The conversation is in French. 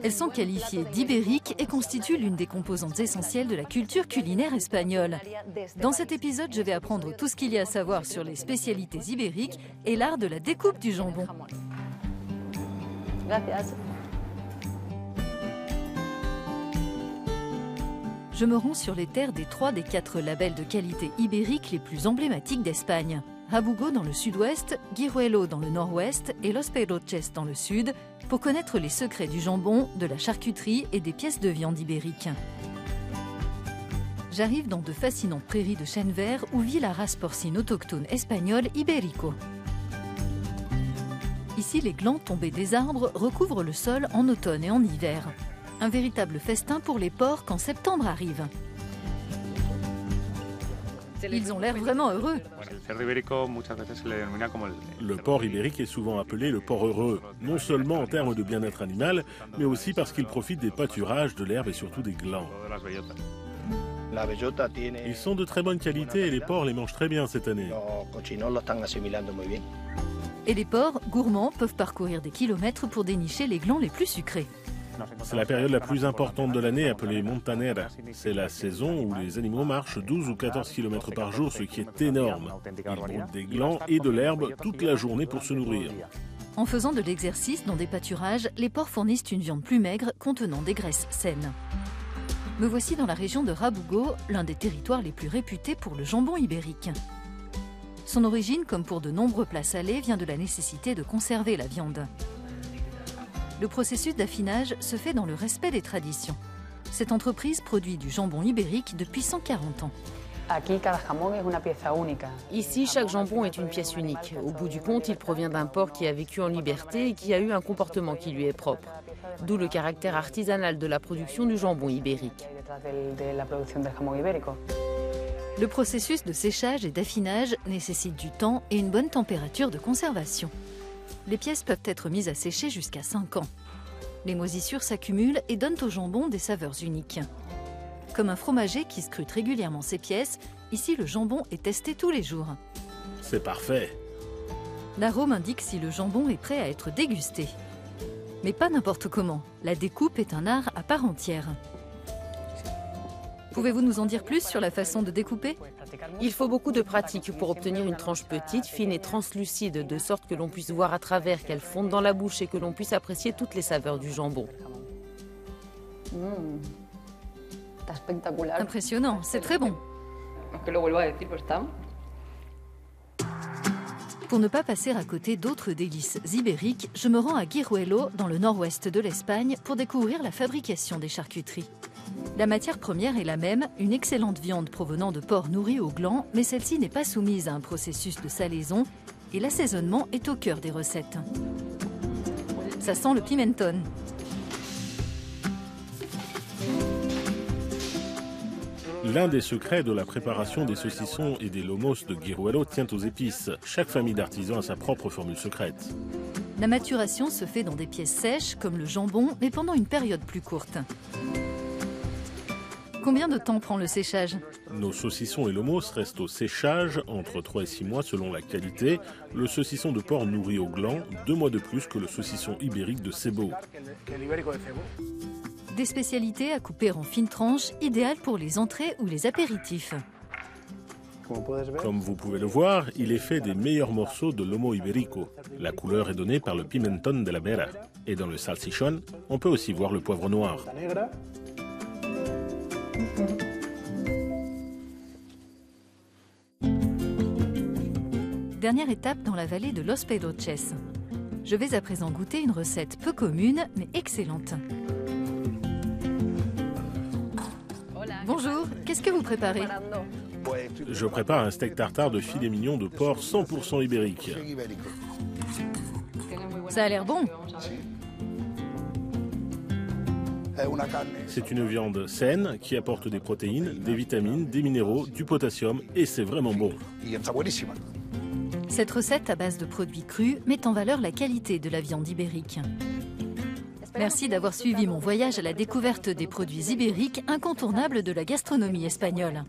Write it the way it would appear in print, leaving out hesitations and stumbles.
Elles sont qualifiées d'ibériques et constituent l'une des composantes essentielles de la culture culinaire espagnole. Dans cet épisode, je vais apprendre tout ce qu'il y a à savoir sur les spécialités ibériques et l'art de la découpe du jambon. Je me rends sur les terres des 3 des 4 labels de qualité ibérique les plus emblématiques d'Espagne. Rabugo dans le sud-ouest, Guijuelo dans le nord-ouest et Los Pedroches dans le sud, pour connaître les secrets du jambon, de la charcuterie et des pièces de viande ibérique. J'arrive dans de fascinantes prairies de chênes verts où vit la race porcine autochtone espagnole Ibérico. Ici, les glands tombés des arbres recouvrent le sol en automne et en hiver. Un véritable festin pour les porcs quand septembre arrive. Ils ont l'air vraiment heureux. Le porc ibérique est souvent appelé le porc heureux, non seulement en termes de bien-être animal, mais aussi parce qu'il profite des pâturages, de l'herbe et surtout des glands. Ils sont de très bonne qualité et les porcs les mangent très bien cette année. Et les porcs, gourmands, peuvent parcourir des kilomètres pour dénicher les glands les plus sucrés. C'est la période la plus importante de l'année, appelée Montanera. C'est la saison où les animaux marchent 12 ou 14 km par jour, ce qui est énorme. Ils broutent des glands et de l'herbe toute la journée pour se nourrir. En faisant de l'exercice dans des pâturages, les porcs fournissent une viande plus maigre contenant des graisses saines. Me voici dans la région de Rabugo, l'un des territoires les plus réputés pour le jambon ibérique. Son origine, comme pour de nombreux plats salés, vient de la nécessité de conserver la viande. Le processus d'affinage se fait dans le respect des traditions. Cette entreprise produit du jambon ibérique depuis 140 ans. Ici, chaque jambon est une pièce unique. Au bout du compte, il provient d'un porc qui a vécu en liberté et qui a eu un comportement qui lui est propre. D'où le caractère artisanal de la production du jambon ibérique. Le processus de séchage et d'affinage nécessite du temps et une bonne température de conservation. Les pièces peuvent être mises à sécher jusqu'à 5 ans. Les moisissures s'accumulent et donnent au jambon des saveurs uniques. Comme un fromager qui scrute régulièrement ses pièces, ici le jambon est testé tous les jours. C'est parfait. L'arôme indique si le jambon est prêt à être dégusté. Mais pas n'importe comment. La découpe est un art à part entière. Pouvez-vous nous en dire plus sur la façon de découper ? Il faut beaucoup de pratique pour obtenir une tranche petite, fine et translucide, de sorte que l'on puisse voir à travers, qu'elle fonde dans la bouche et que l'on puisse apprécier toutes les saveurs du jambon. Impressionnant, c'est très bon. Pour ne pas passer à côté d'autres délices ibériques, je me rends à Guijuelo, dans le nord-ouest de l'Espagne, pour découvrir la fabrication des charcuteries. La matière première est la même, une excellente viande provenant de porcs nourris au gland, mais celle-ci n'est pas soumise à un processus de salaison et l'assaisonnement est au cœur des recettes. Ça sent le pimentón. L'un des secrets de la préparation des saucissons et des lomos de Guijuelo tient aux épices. Chaque famille d'artisans a sa propre formule secrète. La maturation se fait dans des pièces sèches, comme le jambon, mais pendant une période plus courte. Combien de temps prend le séchage ? Nos saucissons et lomos restent au séchage entre 3 et 6 mois selon la qualité. Le saucisson de porc nourri au gland, 2 mois de plus que le saucisson ibérique de Cebo. Des spécialités à couper en fines tranches, idéales pour les entrées ou les apéritifs. Comme vous pouvez le voir, il est fait des meilleurs morceaux de lomo ibérico. La couleur est donnée par le pimentón de la Vera. Et dans le salchichón, on peut aussi voir le poivre noir. Dernière étape dans la vallée de Los Pedroches. Je vais à présent goûter une recette peu commune, mais excellente. Bonjour, qu'est-ce que vous préparez ? Je prépare un steak tartare de filet mignon de porc 100% ibérique. Ça a l'air bon. C'est une viande saine qui apporte des protéines, des vitamines, des minéraux, du potassium et c'est vraiment bon. Cette recette à base de produits crus met en valeur la qualité de la viande ibérique. Merci d'avoir suivi mon voyage à la découverte des produits ibériques incontournables de la gastronomie espagnole.